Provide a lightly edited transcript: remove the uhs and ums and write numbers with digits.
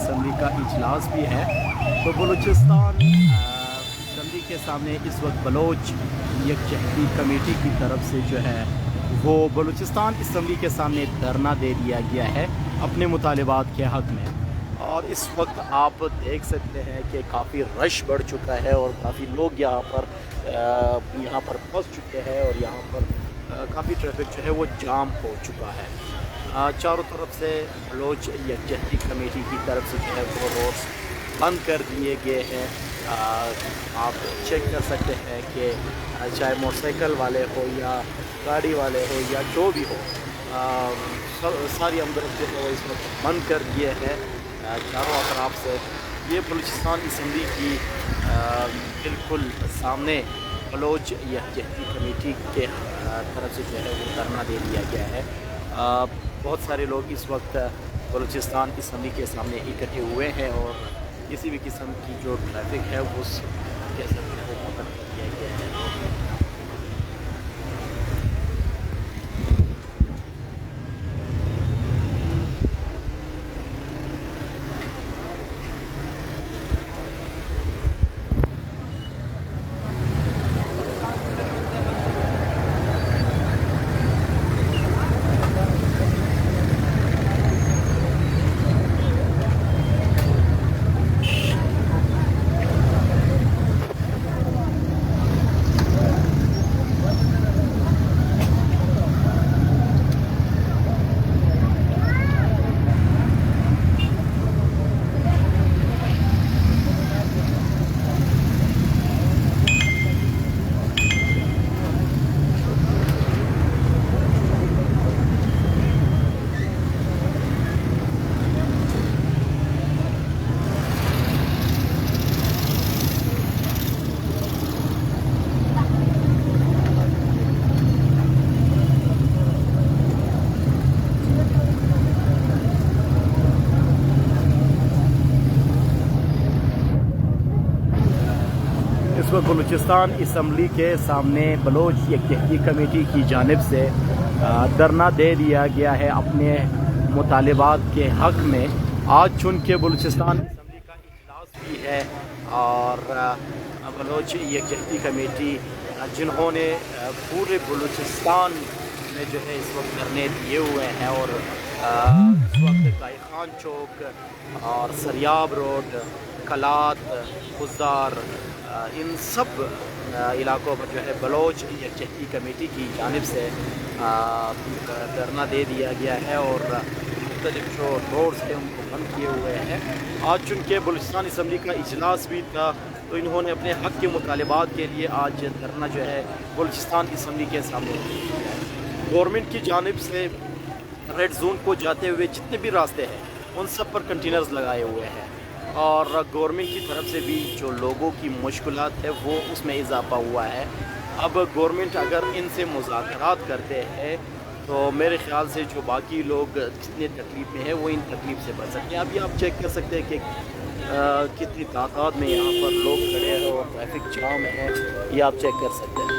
Assembly का इजलास भी है। तो बलूचिस्तान असम्बली के सामने इस वक्त बलोच यकजहती कमेटी की तरफ से जो है वो बलूचिस्तान असम्बली के सामने धरना दे दिया गया है अपने मुतालिबात के हक़ में। और इस वक्त आप देख सकते हैं कि काफ़ी रश बढ़ चुका है और काफ़ी लोग यहाँ पर फंस चुके हैं और यहाँ पर काफ़ी ट्रैफिक जो है वो जाम हो चुका है। चारों तरफ से बलोच यकजहती कमेटी की तरफ से जो है वो रोड्स बंद कर दिए गए हैं। आप चेक कर सकते हैं कि चाहे मोटरसाइकिल वाले हो या गाड़ी वाले हो या जो भी हो, सारी आमदरफ्त जो है वो इस वक्त बंद कर दिए हैं चारों अतराफ से। ये बलूचिस्तान असम्बली की बिल्कुल सामने बलोच यकजहती कमेटी के तरफ से जो है वो धरना दे दिया गया है। बहुत सारे लोग इस वक्त बलूचिस्तान असम्बली के सामने इकट्ठे हुए हैं और किसी भी किस्म की जो ट्रैफिक है वो कह सकते हैं वो खत्म कर दिया गया है। इस वक्त बलूचिस्तान असम्बली के सामने बलोच यकजहती कमेटी की जानिब से धरना दे दिया गया है अपने मुतालिबात के हक़ में। आज चूँकि बलूचिस्तान असम्बली का इजलास भी है और बलोच यकजहती कमेटी जिन्होंने पूरे बलूचिस्तान में जो है इस वक्त धरने दिए हुए हैं और इस वक्त गाई खान चौक और सरियाब रोड, कलात, खुजदार, इन सब इलाकों पर जो है बलोच यकजहती कमेटी की जानिब से धरना दे दिया गया है और मुख्तलिफ जो रोड्स हैं उनको बंद किए हुए हैं। आज चूँकि बलूचिस्तान असम्बली का इजलास भी था तो इन्होंने अपने हक़ के मुतालिबात के लिए आज धरना जो है बलूचिस्तान असम्बली के सामने दिया है। गवर्नमेंट की जानिब से रेड जोन को जाते हुए जितने भी रास्ते हैं उन सब पर कंटेनर्स लगाए हुए हैं और गवर्नमेंट की तरफ से भी जो लोगों की मुश्किलात है वो उसमें इजाफा हुआ है। अब गवर्नमेंट अगर इनसे मुज़ाकरात करते हैं तो मेरे ख़्याल से जो बाकी लोग जितने तकलीफ़ में हैं वो इन तकलीफ़ से बच सकते हैं। अभी आप चेक कर सकते हैं कि कितनी तादाद में यहाँ पर लोग खड़े हैं और ट्रैफिक जाम है, ये आप चेक कर सकते हैं।